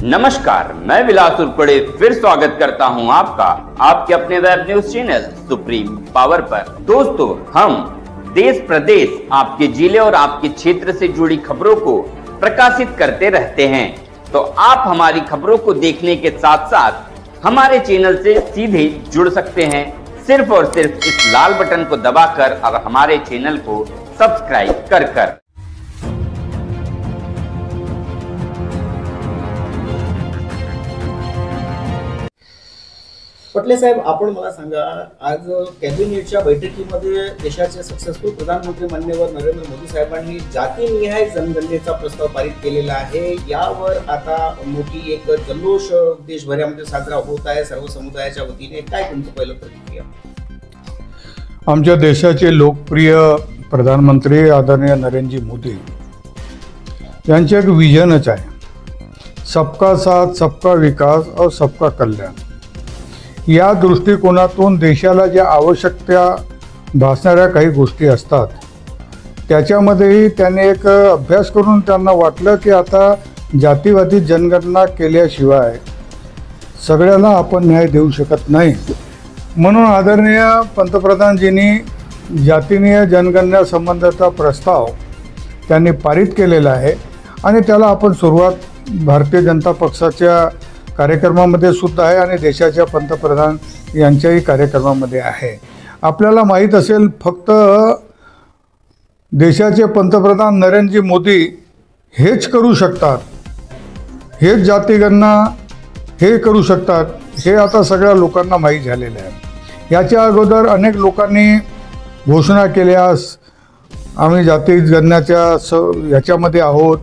नमस्कार, मैं विलास उर्पड़े फिर स्वागत करता हूं आपका आपके अपने web news channel supreme power पर। दोस्तों, हम देश प्रदेश, आपके जिले और आपके क्षेत्र से जुड़ी खबरों को प्रकाशित करते रहते हैं। तो आप हमारी खबरों को देखने के साथ साथ हमारे चैनल से सीधे जुड़ सकते हैं, सिर्फ और सिर्फ इस लाल बटन को दबाकर और हमारे चैनल को सब्सक्राइब कर। पटले साहेब, आपण मला सांगा, आज कॅबिनेटच्या बैठकीमध्ये देशाचे सक्सेसफुल प्रधानमंत्री माननीय नरेंद्र मोदी साहेबांनी जातीनिहाय जनगणनेचा प्रस्ताव पारित केलेला आहे। यावर आता मोठी एक जल्लोष देशभरामध्ये साजरा होत आहे सर्व समुदायाच्या वतीने। काय तुमचं पहिलं प्रतिक्रिया? आमच्या देशाचे लोकप्रिय प्रधानमंत्री आदरणीय नरेंद्रजी मोदी यांचे एक विजनच आहे, सबका साथ, सबका विकास और सबका कल्याण। या दृष्टिकोनातून देशाला ज्या आवश्यकता भासणाऱ्या काही गोष्टी असतात त्याच्यामध्येही त्याने एक अभ्यास करून त्यांना वाटलं की आता जातीवादी जनगणना केल्याशिवाय सगळ्यांना आपण न्याय देऊ शकत नाही, म्हणून आदरणीय पंतप्रधानजींनी जातीय जनगणनेसंबंधाचा प्रस्ताव त्यांनी पारित केलेला आहे आणि त्याला आपण सुरुवात भारतीय जनता पक्षाच्या कार्यक्रमामध्ये सुद्धा आहे आणि देशाच्या पंतप्रधान यांच्याही कार्यक्रमामध्ये आहे। आपल्याला माहीत असेल, फक्त देशाचे पंतप्रधान नरेंद्रजी मोदी हेच करू शकतात, हेच जातीगणना हे करू शकतात, हे आता सगळ्या लोकांना माहीत झालेलं आहे। याच्या अगोदर अनेक लोकांनी घोषणा केल्यास आम्ही जातीगणनाच्या याच्यामध्ये आहोत,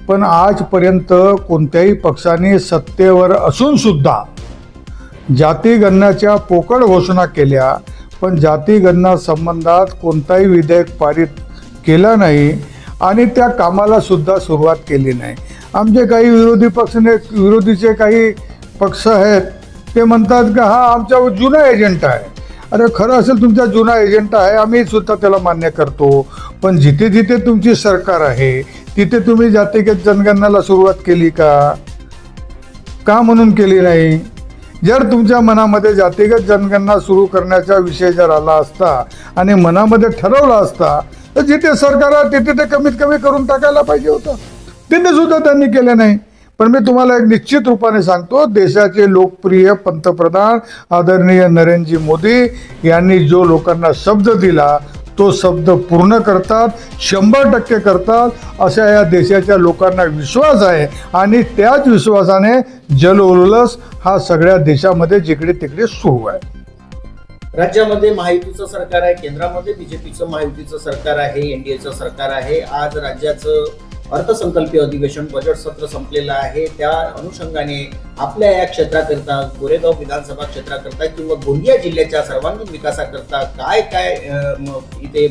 पण आजपर्यंत कोणत्याही पक्षाने सत्तेवर असून सुद्धा जातीगणनाच्या पोकळ घोषणा केल्या, पण जातीगणना संबंधात कोणताही विधेयक पारित केला नाही आणि त्या कामाला सुद्धा सुरुवात केली नाही। आमचे काही विरोधीचे काही पक्ष आहेत ते म्हणतात की हा आमचा जुना एजेंडा आहे। अरे, खरं असेल तुमचा जुना एजेंडा आहे, आम्ही सुद्धा त्याला मान्य करतो, पण जिथे जिथे तुमची सरकार आहे तिथे तुम्ही जातीगत जनगणनेला सुरुवात केली का म्हणून केली नाही? जर तुमच्या मनामध्ये जातीगत जनगणना सुरू करण्याचा विषय जर आला असता आणि मनामध्ये ठरवला असता तर जिथे सरकार आहे तिथे ते कमीत कमी करून टाकायला पाहिजे होतं, तिथे सुद्धा त्यांनी केलं नाही। पण मी तुम्हाला एक निश्चित रूपाने सांगतो, देशाचे लोकप्रिय पंतप्रधान आदरणीय नरेंद्रजी मोदी यांनी जो लोकांना शब्द दिला तो शब्द पूर्ण करतात, 100% करतात, अशा या देशाच्या लोकांना विश्वास आहे आणि त्याच विश्वासाने जल्लोष हा सगळ्या देशामध्ये जिकडे तिकडे सुरू आहे। राज्यामध्ये महायुतीचं सरकार आहे, केंद्रामध्ये बीजेपीचं महायुतीचं सरकार आहे, एनडीएचं सरकार आहे। आज राज्याचं अर्थसंकल्पीय अधिवेशन बजेट सत्र संपलेलं आहे। त्या अनुषंगाने आपल्या या क्षेत्राकरता, गोरेगाव विधानसभा क्षेत्राकरता किंवा गोंदिया जिल्ह्याच्या सर्वांगीण विकासाकरता काय काय इथे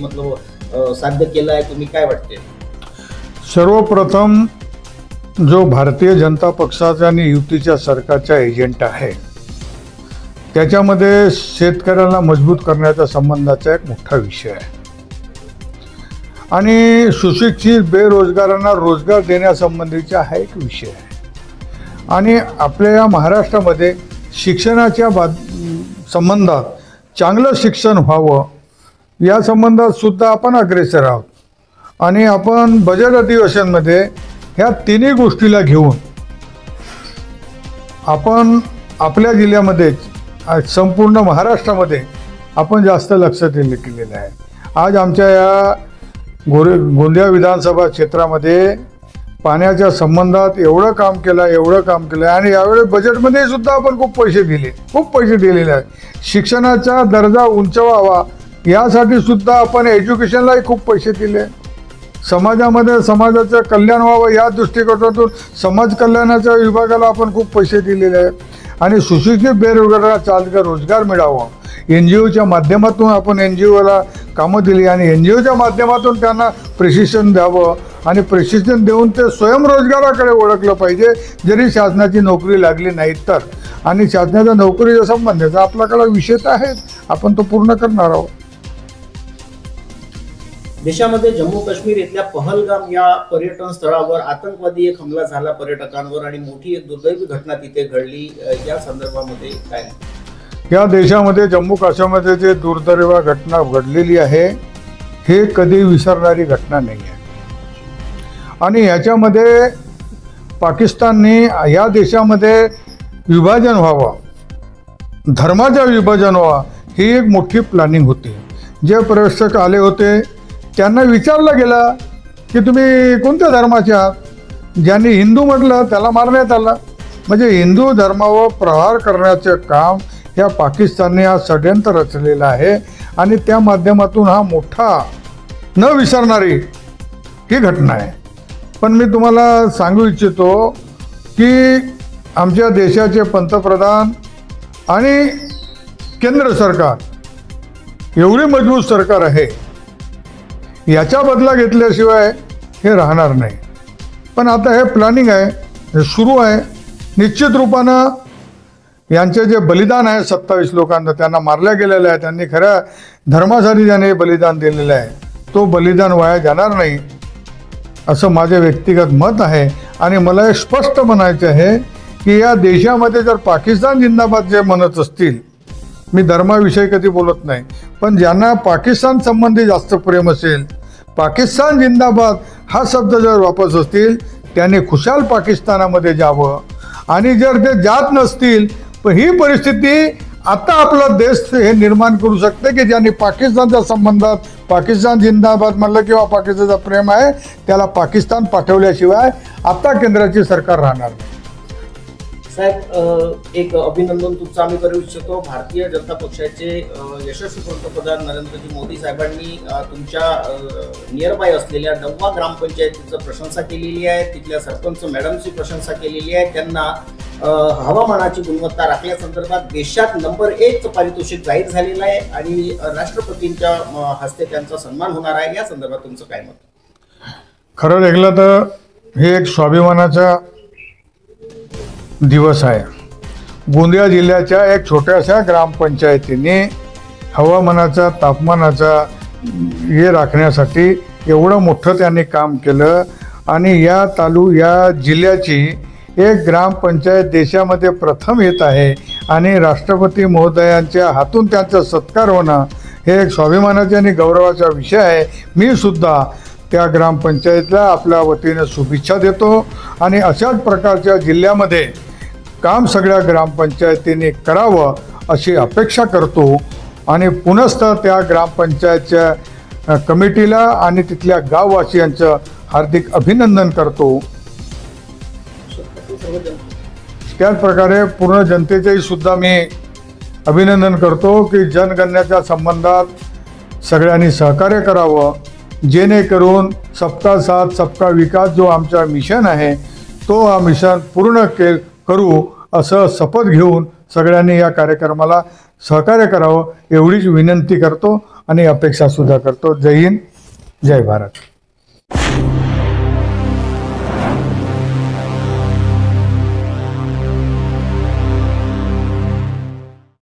साध्य केलं आहे, तुम्ही काय वाटते? सर्वप्रथम जो भारतीय जनता पक्षाचा आणि युतीच्या सरकारचा एजेंडा आहे त्याच्यामध्ये शेतकऱ्यांना मजबूत करण्याच्या संबंधाचा एक मोठा विषय आहे आणि सुशिक्षित बेरोजगारांना रोजगार देण्यासंबंधीचा हा एक विषय आहे। आणि आपल्या या महाराष्ट्रामध्ये शिक्षणाच्या संबंधात चांगलं शिक्षण व्हावं या संबंधात सुद्धा आपण अग्रेसर आहोत आणि आपण बजेट अधिवेशनमध्ये ह्या तिन्ही गोष्टीला घेऊन आपण आपल्या जिल्ह्यामध्ये संपूर्ण महाराष्ट्रामध्ये आपण जास्त लक्ष केलेलं आहे। आज आमच्या या गोंदिया विधानसभा क्षेत्रामध्ये पाण्याच्या संबंधात एवढं काम केलं आणि यावेळी बजेटमध्ये सुद्धा आपण खूप पैसे दिलेले आहेत। शिक्षणाचा दर्जा उंचवावा यासाठी सुद्धा आपण एज्युकेशनलाही खूप पैसे दिले। समाजामध्ये समाजाचं कल्याण व्हावं या दृष्टिकोनातून समाज कल्याणाच्या विभागाला आपण खूप पैसे दिलेले आहेत आणि सुशिक्षित बेरोजगारांना चालकर रोजगार मिळावा NGOच्या माध्यमातून आपण NGOला कामं दिली आणि NGOच्या माध्यमातून त्यांना प्रशिक्षण द्यावं आणि प्रशिक्षण देऊन ते स्वयंरोजगाराकडे ओळखलं पाहिजे, जरी शासनाची नोकरी लागली नाही तर। आणि शासनाच्या नोकरीच्या संबंधाचा आपल्याकडे विषय तर आहे, आपण तो पूर्ण करणार आहोत। देशामध्ये जम्मू काश्मीर इथल्या पहलगाम या पर्यटन स्थळावर आतंकवादी एक हमला झाला पर्यटकांवर आणि मोठी एक दुर्दैवी घटना तिथे घडली, या संदर्भामध्ये काय? या देशामध्ये जम्मू काश्मीरमध्ये जे दुर्दैवी घटना घडलेली आहे हे कधी विसरणारी घटना नाही आहे आणि याच्यामध्ये पाकिस्तानने या देशामध्ये विभाजन व्हावं, धर्माचं विभाजन व्हावं ही एक मोठी प्लॅनिंग होती. जे पर्यटक आले होते त्यांना विचारलं गेलं की तुम्ही कोणत्या धर्माचे आहात. ज्यांनी हिंदू म्हटलं त्याला मारण्यात आलं. म्हणजे हिंदू धर्मावर प्रहार करण्याचे काम ह्या पाकिस्तानने हा षड्यंत्र रचलेलं आहे आणि त्या माध्यमातून हा मोठा न विसरणारी ही घटना आहे. पण मी तुम्हाला सांगू इच्छितो की आमच्या देशाचे पंतप्रधान आणि केंद्र सरकार एवढी मजबूत सरकार आहे, याचा बदला घेतल्याशिवाय हे राहणार नाही. पण आता हे प्लॅनिंग आहे, हे सुरू आहे. निश्चित रूपानं यांचे जे बलिदान आहे 27 लोकांना त्यांना मारल्या गेलेलं आहे, त्यांनी खऱ्या धर्मासाठी ज्याने बलिदान दिलेलं आहे तो बलिदान वाया जाणार नाही असं माझे व्यक्तिगत मत आहे. आणि मला हे स्पष्ट म्हणायचं आहे की या देशामध्ये जर पाकिस्तान जिंदाबाद जे म्हणत असतील, मी धर्माविषयी कधी बोलत नाही, पण ज्यांना पाकिस्तान संबंधी जास्त प्रेम असेल, पाकिस्तान जिंदाबाद हा शब्द जर वापरत असतील त्यांनी खुशाल पाकिस्तानामध्ये जावं. आणि जर ते जात नसतील तर ही परिस्थिती आता आपला देश हे निर्माण करू शकते की ज्यांनी पाकिस्तानच्या संबंधात पाकिस्तान जिंदाबाद म्हणलं किंवा पाकिस्तानचं प्रेम आहे त्याला पाकिस्तान पाठवल्याशिवाय आता केंद्राची सरकार राहणार नाही. साहेब, एक अभिनंदन तुमचं आम्ही करू इच्छितो. भारतीय जनता पक्षाचे यशस्वी पंतप्रधान नरेंद्रजी मोदी साहेबांनी तुमच्या नियरबाय असलेल्या 9 ग्रामपंचायतीचं प्रशंसा केलेली आहे, तिथल्या सरपंच मॅडमची प्रशंसा केलेली आहे. त्यांना हवामानाची गुणवत्ता राखल्यासंदर्भात देशात नंबर 1चं पारितोषिक जाहीर झालेलं आहे आणि राष्ट्रपतींच्या हस्ते त्यांचा सन्मान होणार आहे. या संदर्भात तुमचं काय मत? खरं ऐकलं तर हे एक स्वाभिमानाचा दिवस आहे. गोंदिया जिल्ह्याच्या एक छोट्याशा ग्रामपंचायतीने हवामानाचा तापमानाचा हे राखण्यासाठी एवढं मोठं त्यांनी काम केलं आणि या जिल्ह्याची एक ग्रामपंचायत देशामध्ये प्रथम येत आहे आणि राष्ट्रपती महोदयांच्या हातून त्यांचा सत्कार होणं हे एक स्वाभिमानाचा आणि गौरवाचा विषय आहे. मी सुद्धा त्या ग्रामपंचायतीला आपल्या वतीने शुभेच्छा देतो आणि अशाच प्रकारच्या जिल्ह्यामध्ये काम सगळ्या ग्रामपंचायतींनी करावं अशी अपेक्षा करतो आणि पुनश्च त्या ग्रामपंचायतच्या कमिटीला आणि तिथल्या गाववासियांचं हार्दिक अभिनंदन करतो. त्याच प्रकारे पूर्ण जनतेचेही सुद्धा मी अभिनंदन करतो की जनगणनेच्या संबंधात सगळ्यांनी सहकार्य करावं, जेणेकरून सबका साथ सबका विकास जो आमचा मिशन आहे तो हा मिशन पूर्ण करू असं शपथ घेऊन सगळ्यांनी या कार्यक्रमाला सहकार्य करावं एवढीच विनंती करतो आणि अपेक्षा सुद्धा करतो. जय हिंद, जय भारत.